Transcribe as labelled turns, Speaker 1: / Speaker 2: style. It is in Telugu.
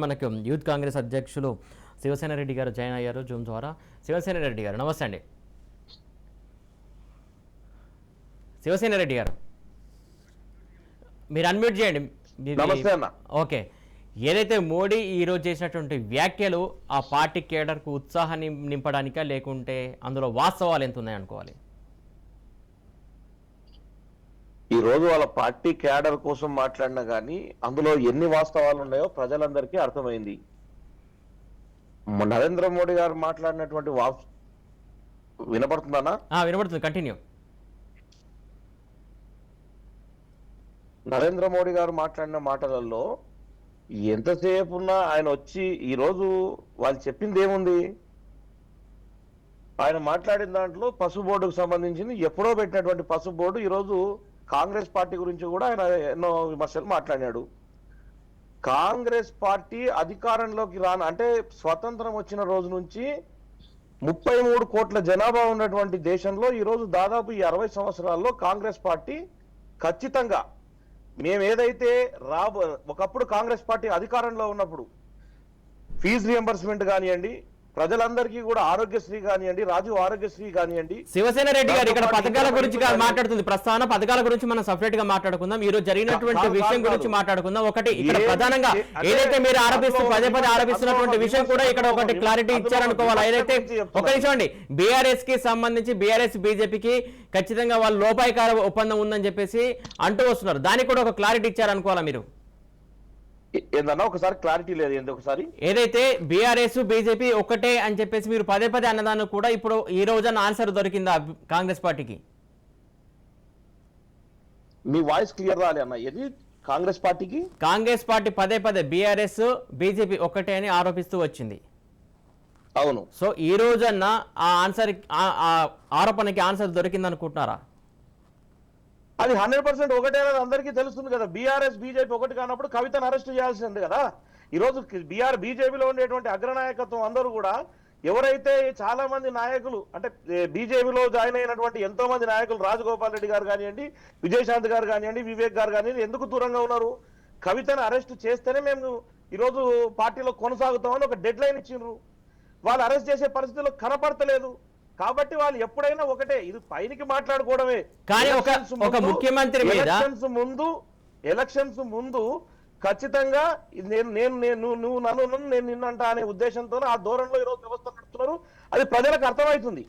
Speaker 1: మనకు యూత్ కాంగ్రెస్ అధ్యక్షులు శివసేన రెడ్డి గారు జాయిన్ అయ్యారు జూమ్ ద్వారా. శివసేన రెడ్డి గారు నమస్తే అండి. శివసేన రెడ్డి గారు మీరు అన్మ్యూట్ చేయండి.
Speaker 2: నమస్తే అన్న.
Speaker 1: ఓకే, ఏదైతే మోడీ ఈరోజు చేసినటువంటి వ్యాఖ్యలు ఆ పార్టీ కేడర్కు ఉత్సాహాన్ని నింపడానికా లేకుంటే అందులో వాస్తవాలు ఎంత ఉన్నాయి అనుకోవాలి?
Speaker 2: ఈ రోజు వాళ్ళ పార్టీ క్యాడర్ కోసం మాట్లాడినా గానీ అందులో ఎన్ని వాస్తవాలు ఉన్నాయో ప్రజలందరికీ అర్థమైంది. నరేంద్ర మోడీ గారు మాట్లాడినటువంటి వినపడుతుందన్నా?
Speaker 1: వినపడుతుంది, కంటిన్యూ.
Speaker 2: నరేంద్ర మోడీ గారు మాట్లాడిన మాటలలో ఎంతసేపు ఉన్నా ఆయన వచ్చి ఈ రోజు వాళ్ళు చెప్పింది ఏముంది? ఆయన మాట్లాడిన దాంట్లో పసుపు బోర్డుకు సంబంధించింది ఎప్పుడో పెట్టినటువంటి పసుపు బోర్డు ఈ రోజు కాంగ్రెస్ పార్టీ గురించి కూడా ఆయన ఎన్నో విమర్శలు మాట్లాడాడు. కాంగ్రెస్ పార్టీ అధికారంలోకి అంటే స్వతంత్రం వచ్చిన రోజు నుంచి 33 కోట్ల జనాభా ఉన్నటువంటి దేశంలో ఈ రోజు దాదాపు ఈ 60 సంవత్సరాల్లో కాంగ్రెస్ పార్టీ ఖచ్చితంగా మేము ఏదైతే ఒకప్పుడు కాంగ్రెస్ పార్టీ అధికారంలో ఉన్నప్పుడు ఫీజు రియంబర్స్మెంట్ కానివ్వండి, ప్రజలందరికీ కూడా ఆరోగ్యశ్రీ కానివ్వండి, రాజీవ్ ఆరోగ్యశ్రీ కానివ్వండి.
Speaker 1: శివసేన రెడ్డి గారు ఇక్కడ పథకాల గురించి మాట్లాడుతుంది. ప్రస్తావన పథకాల గురించి మనం సపరేట్ గా మాట్లాడుకుందాం. ఈ రోజు జరిగినటువంటి విషయం గురించి మాట్లాడుకుందాం. ఒకటి ఇక్కడ ప్రధానంగా ఏదైతే మీరు పదే ఆరోపిస్తున్నటువంటి విషయం కూడా ఇక్కడ ఒకటి క్లారిటీ ఇచ్చారనుకోవాలి. ఏదైతే ఒక నిమిషం అండి, బీఆర్ఎస్ కి సంబంధించి బీఆర్ఎస్ బీజేపీకి ఖచ్చితంగా వాళ్ళు లోపాయికార ఒప్పందం ఉందని చెప్పేసి అంటూ వస్తున్నారు. దానికి కూడా ఒక క్లారిటీ ఇచ్చారనుకోవాలా మీరు?
Speaker 2: ఏందన్నా ఒకసారి క్లారిటీ లేదు. ఏంది ఒకసారి?
Speaker 1: ఏదైతే బీఆర్ఎస్ బీజేపీ ఒకటే అని చెప్పేసి మీరు పదే అన్నదాన్ని కూడా ఇప్పుడు ఈ రోజున ఆన్సర్ దొరికిందా కాంగ్రెస్ పార్టీకి?
Speaker 2: మీ వాయిస్ క్లియర్ రాలే అన్న. ఏది కాంగ్రెస్ పార్టీకి?
Speaker 1: కాంగ్రెస్ పార్టీ పదే బీఆర్ఎస్ బీజేపీ ఒకటే అని ఆరోపిస్తూ వచ్చింది.
Speaker 2: అవును.
Speaker 1: సో ఈ రోజన్న ఆ ఆన్సర్ ఆరోపణకి ఆన్సర్ దొరికింది అనుకుంటున్నారా?
Speaker 2: అది 100% ఒకటే అందరికీ తెలుస్తుంది కదా. బీఆర్ఎస్ బీజేపీ ఒకటి కానప్పుడు కవితను అరెస్ట్ చేయాల్సింది కదా. ఈరోజు బీజేపీలో ఉండేటువంటి అగ్రనాయకత్వం అందరూ కూడా ఎవరైతే చాలా మంది నాయకులు అంటే బీజేపీలో జాయిన్ అయినటువంటి ఎంతో మంది నాయకులు రాజగోపాల్ రెడ్డి గారు కానివ్వండి, విజయశాంతి గారు కానివ్వండి, వివేక్ గారు కానివ్వండి, ఎందుకు దూరంగా ఉన్నారు? కవితను అరెస్ట్ చేస్తేనే మేము ఈరోజు పార్టీలో కొనసాగుతామని ఒక డెడ్ లైన్ ఇచ్చిండ్రు. వాళ్ళు అరెస్ట్ చేసే పరిస్థితుల్లో కనపడతలేదు. కాబట్టి వాళ్ళు ఎప్పుడైనా ఒకటే, ఇది పైనికి మాట్లాడుకోవడమే.
Speaker 1: కానీ ఒక ముఖ్యమంత్రి మీద
Speaker 2: ఎలక్షన్స్ ముందు ఖచ్చితంగా నువ్వు నన్ను నేను నిన్నంట అనే ఉద్దేశంతో ఆ ధోరణిలో ఈరోజు వ్యవస్థ నడుపుతున్నారు. అది ప్రజలకు అర్థమవుతుంది.